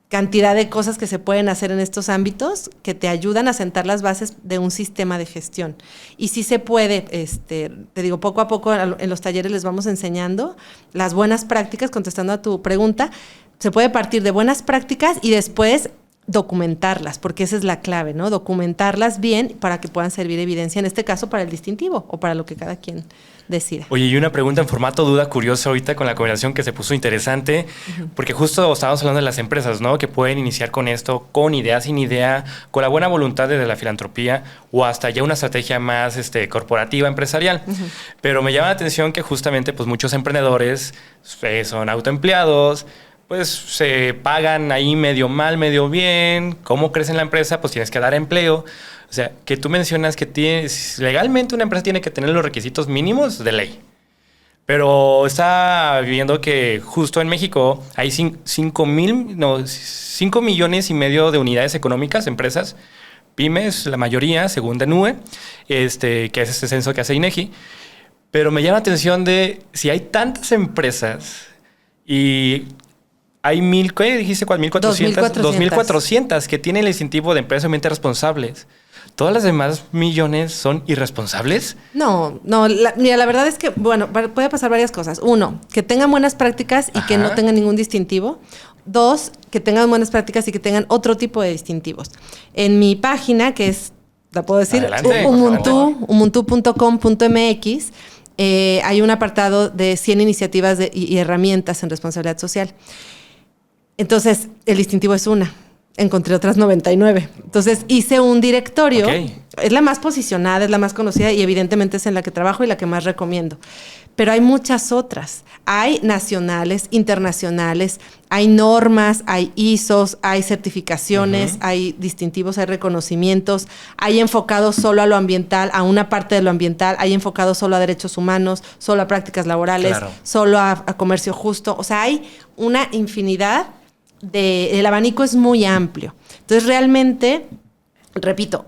cantidad de cosas que se pueden hacer en estos ámbitos que te ayudan a sentar las bases de un sistema de gestión. Y sí se puede, te digo, poco a poco en los talleres les vamos enseñando las buenas prácticas, contestando a tu pregunta. Se puede partir de buenas prácticas y después documentarlas, porque esa es la clave, ¿no? Documentarlas bien para que puedan servir evidencia, en este caso para el distintivo o para lo que cada quien decida. Oye, y una pregunta en formato duda curiosa ahorita con la conversación que se puso interesante, porque justo estábamos hablando de las empresas, ¿no? Que pueden iniciar con esto, con idea, sin idea, con la buena voluntad de la filantropía o hasta ya una estrategia más corporativa, empresarial. Pero me llama la atención que justamente pues muchos emprendedores son autoempleados, pues se pagan ahí medio mal, medio bien. ¿Cómo crece en la empresa? Pues tienes que dar empleo. O sea, que tú mencionas que legalmente una empresa tiene que tener los requisitos mínimos de ley. Pero está viendo que justo en México hay 5 millones y medio de unidades económicas, empresas, pymes, la mayoría, según DENUE, que es este censo que hace INEGI. Pero me llama la atención de si hay tantas empresas y... Hay ¿qué dijiste? ¿Cuál? 2.400 que tienen el distintivo de empresas socialmente responsables. ¿Todas las demás millones son irresponsables? No. Mira, la verdad es que, bueno, puede pasar varias cosas. 1, que tengan buenas prácticas y que no tengan ningún distintivo. 2, que tengan buenas prácticas y que tengan otro tipo de distintivos. En mi página, que es, la puedo decir, umuntu.com.mx, hay un apartado de 100 iniciativas y herramientas en responsabilidad social. Entonces, el distintivo es una. Encontré otras 99. Entonces, hice un directorio. Okay. Es la más posicionada, es la más conocida y evidentemente es en la que trabajo y la que más recomiendo. Pero hay muchas otras. Hay nacionales, internacionales, hay normas, hay ISOs, hay certificaciones, hay distintivos, hay reconocimientos, hay enfocados solo a lo ambiental, a una parte de lo ambiental, hay enfocados solo a derechos humanos, solo a prácticas laborales, solo a comercio justo. O sea, hay una infinidad el abanico es muy amplio. Entonces, realmente, repito,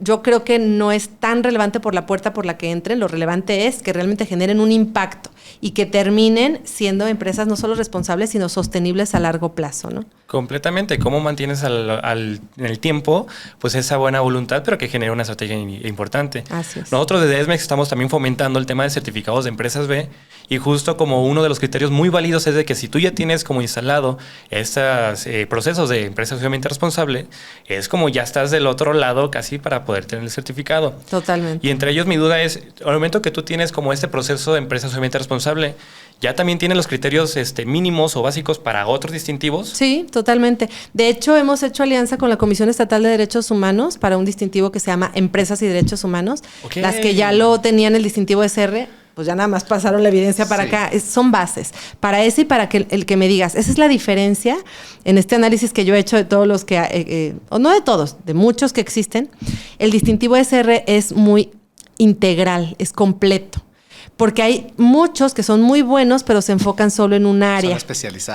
yo creo que no es tan relevante por la puerta por la que entren. Lo relevante es que realmente generen un impacto y que terminen siendo empresas no solo responsables, sino sostenibles a largo plazo, ¿no? Completamente. ¿Cómo mantienes en el tiempo pues esa buena voluntad, pero que genere una estrategia importante? Así es. Nosotros desde ESMEX estamos también fomentando el tema de certificados de empresas B y justo como uno de los criterios muy válidos es de que si tú ya tienes como instalado estos procesos de empresa socialmente responsable, es como ya estás del otro lado casi para poder tener el certificado. Totalmente. Y entre ellos mi duda es, al momento que tú tienes como este proceso de empresa socialmente responsable, ¿ya también tienen los criterios mínimos o básicos para otros distintivos? Sí, totalmente. De hecho, hemos hecho alianza con la Comisión Estatal de Derechos Humanos para un distintivo que se llama Empresas y Derechos Humanos. Okay. Las que ya lo tenían el distintivo SR pues ya nada más pasaron la evidencia para Sí. acá. Son bases. Para ese y para que el que me digas, esa es la diferencia en este análisis que yo he hecho de todos los que, o no de todos, de muchos que existen. El distintivo SR es muy integral, es completo. Porque hay muchos que son muy buenos, pero se enfocan solo en un área.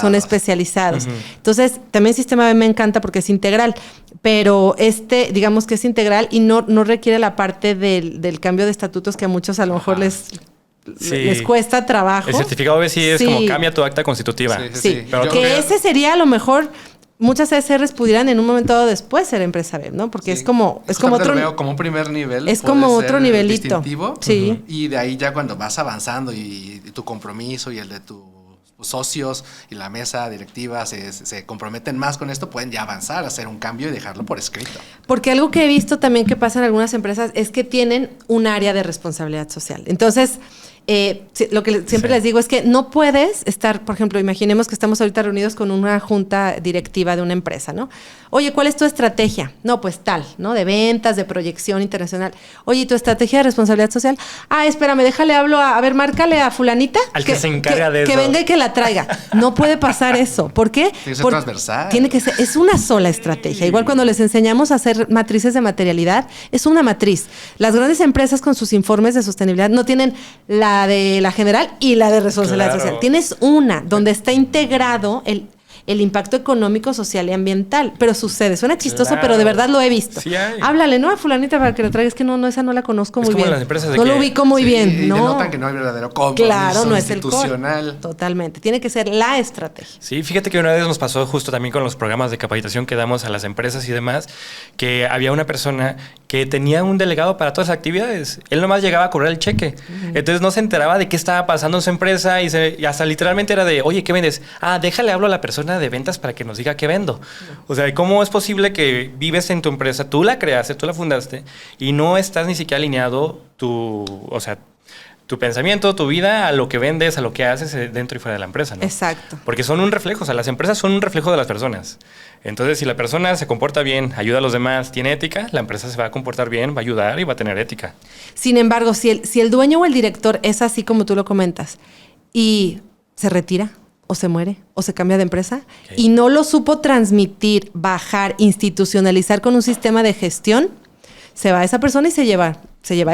Son especializados. Entonces, también Sistema B me encanta porque es integral. Pero digamos que es integral y no requiere la parte del cambio de estatutos que a muchos a lo mejor les cuesta trabajo. El certificado B sí es como cambia tu acta constitutiva. Sí. Pero que ese sería a lo mejor... Muchas ESRs pudieran en un momento dado después ser empresa B, ¿no? Porque es como otro... Lo veo como un primer nivel. Es como otro nivelito. Distintivo. Sí. Y de ahí ya cuando vas avanzando y tu compromiso y el de tus socios y la mesa directiva se comprometen más con esto, pueden ya avanzar, hacer un cambio y dejarlo por escrito. Porque algo que he visto también que pasa en algunas empresas es que tienen un área de responsabilidad social. Entonces... lo que siempre les digo es que no puedes estar, por ejemplo, imaginemos que estamos ahorita reunidos con una junta directiva de una empresa, ¿no? Oye, ¿cuál es tu estrategia? No, pues tal, ¿no? De ventas, de proyección internacional. Oye, ¿y tu estrategia de responsabilidad social? Espérame, déjale, hablo a ver, márcale a fulanita. Al que se encarga de eso. Que venga y que la traiga. No puede pasar eso. ¿Por qué? Tiene que ser transversal. Tiene que ser, es una sola estrategia. Igual cuando les enseñamos a hacer matrices de materialidad, es una matriz. Las grandes empresas con sus informes de sostenibilidad no tienen la de la general y la de responsabilidad social. Tienes una donde está integrado el impacto económico, social y ambiental. Pero sucede, suena chistoso, pero de verdad lo he visto. Sí hay. Háblale, ¿no? A fulanita para que lo traigas, que no, esa no la conozco muy como bien. las empresas de no que- lo ubico muy bien, Y ¿no? denotan que no hay verdadero compromiso Claro, no es el core. institucional. Totalmente. Tiene que ser la estrategia. Sí, fíjate que una vez nos pasó justo también con los programas de capacitación que damos a las empresas y demás, que había una persona que tenía un delegado para todas las actividades. Él nomás llegaba a cobrar el cheque. Entonces no se enteraba de qué estaba pasando en su empresa y hasta literalmente era de, oye, ¿qué vendes? Déjale, hablo a la persona de ventas para que nos diga qué vendo. O sea, ¿cómo es posible que vives en tu empresa, tú la creaste, tú la fundaste y no estás ni siquiera alineado tu pensamiento, tu vida a lo que vendes, a lo que haces dentro y fuera de la empresa, ¿no? Exacto. Porque son un reflejo, o sea, las empresas son un reflejo de las personas. Entonces, si la persona se comporta bien, ayuda a los demás, tiene ética, la empresa se va a comportar bien, va a ayudar y va a tener ética. Sin embargo, si el dueño o el director es así como tú lo comentas y se retira o se muere o se cambia de empresa y no lo supo transmitir, bajar, institucionalizar con un sistema de gestión, se va esa persona y se lleva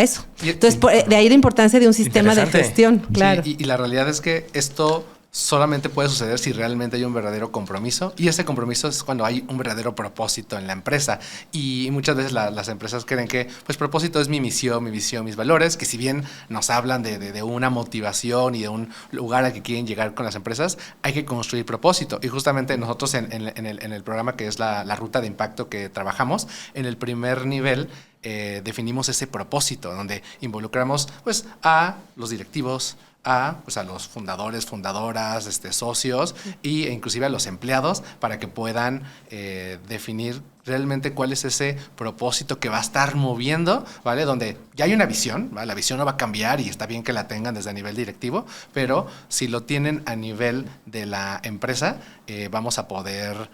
eso. Entonces, de ahí la importancia de un sistema de Interesante. gestión, claro. Sí, y la realidad es que esto solamente puede suceder si realmente hay un verdadero compromiso, y ese compromiso es cuando hay un verdadero propósito en la empresa. Y muchas veces las empresas creen que pues propósito es mi misión, mis valores, que si bien nos hablan de una motivación y de un lugar al que quieren llegar con las empresas, hay que construir propósito. Y justamente nosotros en el programa que es la ruta de impacto que trabajamos, en el primer nivel definimos ese propósito, donde involucramos pues a los directivos, a los fundadores, fundadoras, socios e inclusive a los empleados para que puedan definir realmente cuál es ese propósito que va a estar moviendo, ¿vale? Donde ya hay una visión, ¿vale? La visión no va a cambiar y está bien que la tengan desde a nivel directivo, pero si lo tienen a nivel de la empresa, vamos a poder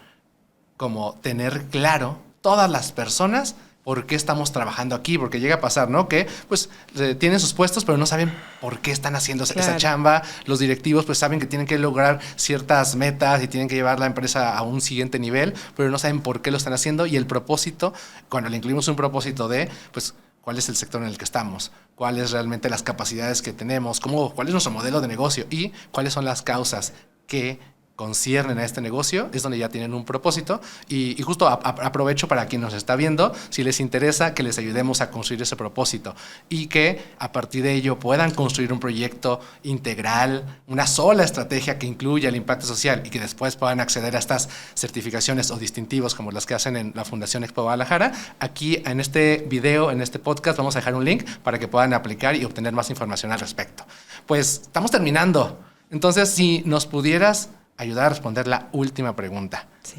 como tener claro todas las personas por qué estamos trabajando aquí, porque llega a pasar, ¿no? Que pues tienen sus puestos, pero no saben por qué están haciendo esa chamba. Los directivos pues saben que tienen que lograr ciertas metas y tienen que llevar la empresa a un siguiente nivel, pero no saben por qué lo están haciendo. Y el propósito, cuando le incluimos un propósito de, pues, cuál es el sector en el que estamos, cuáles realmente las capacidades que tenemos, cuál es nuestro modelo de negocio y cuáles son las causas que conciernen a este negocio, es donde ya tienen un propósito. Y justo aprovecho para quien nos está viendo, si les interesa, que les ayudemos a construir ese propósito y que a partir de ello puedan construir un proyecto integral, una sola estrategia que incluya el impacto social y que después puedan acceder a estas certificaciones o distintivos como las que hacen en la Fundación Expo Guadalajara. Aquí en este video, en este podcast, vamos a dejar un link para que puedan aplicar y obtener más información al respecto. Pues estamos terminando. Entonces, si nos pudieras ayudar a responder la última pregunta. Sí.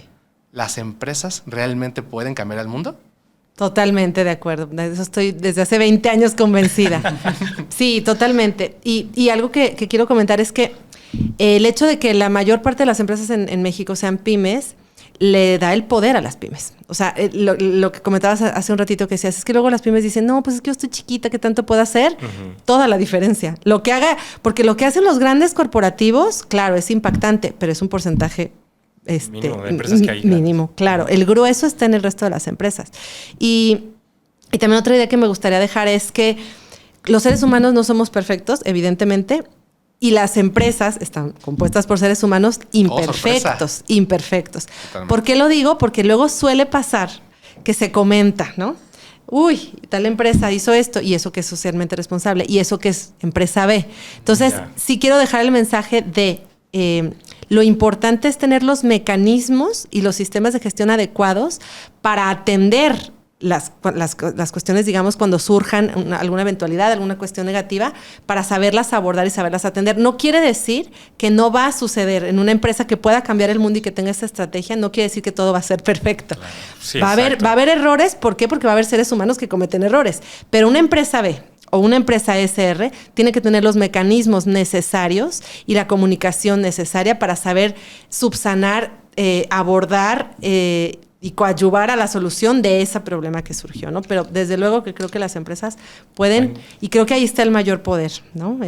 ¿Las empresas realmente pueden cambiar al mundo? Totalmente de acuerdo. De eso estoy desde hace 20 años convencida. Sí, totalmente. Y algo que quiero comentar es que el hecho de que la mayor parte de las empresas en México sean pymes, le da el poder a las pymes. O sea, lo que comentabas hace un ratito que decías, es que luego las pymes dicen, no, pues es que yo estoy chiquita, ¿qué tanto puedo hacer? Toda la diferencia. Porque lo que hacen los grandes corporativos, claro, es impactante, pero es un porcentaje mínimo de empresas que hay. Mínimo, claro. El grueso está en el resto de las empresas. Y también otra idea que me gustaría dejar es que los seres humanos no somos perfectos, evidentemente, y las empresas están compuestas por seres humanos imperfectos, imperfectos. Totalmente. ¿Por qué lo digo? Porque luego suele pasar que se comenta, ¿no? Uy, tal empresa hizo esto y eso que es socialmente responsable y eso que es empresa B. Entonces, sí quiero dejar el mensaje de lo importante es tener los mecanismos y los sistemas de gestión adecuados para atender las cuestiones, digamos, cuando surjan alguna eventualidad, alguna cuestión negativa, para saberlas abordar y saberlas atender. No quiere decir que no va a suceder en una empresa que pueda cambiar el mundo y que tenga esa estrategia, no quiere decir que todo va a ser perfecto. Claro. Sí, va a haber errores, ¿por qué? Porque va a haber seres humanos que cometen errores. Pero una empresa B o una empresa SR tiene que tener los mecanismos necesarios y la comunicación necesaria para saber subsanar, abordar y coadyuvar a la solución de ese problema que surgió, ¿no? Pero desde luego que creo que las empresas pueden, y creo que ahí está el mayor poder, ¿no?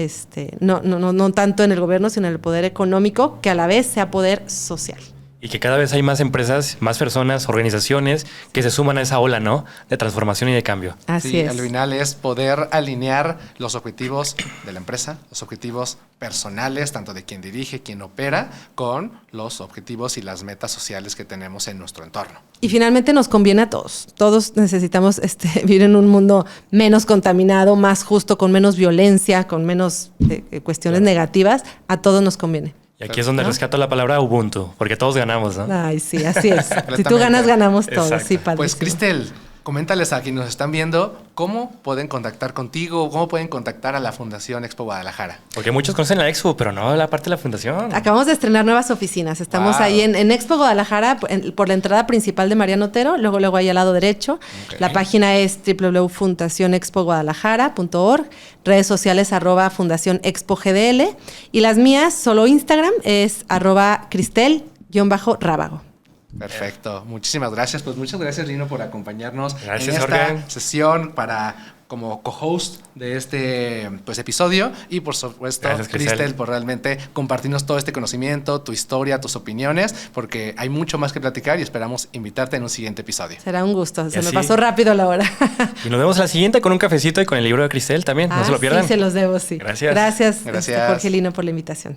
No tanto en el gobierno, sino en el poder económico, que a la vez sea poder social. Y que cada vez hay más empresas, más personas, organizaciones que se suman a esa ola, ¿no? De transformación y de cambio. Así es. Al final es poder alinear los objetivos de la empresa, los objetivos personales, tanto de quien dirige, quien opera, con los objetivos y las metas sociales que tenemos en nuestro entorno. Y finalmente nos conviene a todos. Todos necesitamos vivir en un mundo menos contaminado, más justo, con menos violencia, con menos cuestiones negativas. A todos nos conviene. Y aquí es donde rescato la palabra Ubuntu, porque todos ganamos, ¿no? Ay, sí, así es. Si tú ganas, ganamos todos. Exacto. Sí, padrísimo. Pues, Cristel, coméntales a quienes nos están viendo cómo pueden contactar contigo, cómo pueden contactar a la Fundación Expo Guadalajara. Porque muchos conocen la Expo, pero no la parte de la fundación. Acabamos de estrenar nuevas oficinas. Estamos ahí en Expo Guadalajara, por la entrada principal de Mariano Otero, luego ahí al lado derecho. Okay. La página es www.fundacionexpoguadalajara.org, redes sociales @Fundación Expo GDL, y las mías, solo Instagram, es @Cristel_Rábago. Perfecto. Muchísimas gracias. Pues muchas gracias, Lino, por acompañarnos Gracias, en esta Jorge. sesión como co-host de este episodio. Y por supuesto, Gracias, Cristel, por realmente compartirnos todo este conocimiento, tu historia, tus opiniones, porque hay mucho más que platicar y esperamos invitarte en un siguiente episodio. Será un gusto. Se me así. pasó rápido la hora. Y nos vemos a la siguiente con un cafecito y con el libro de Cristel también. No se lo pierdan. Sí, se los debo, sí. Gracias. Gracias, Gracias. Jorge Lino, por la invitación.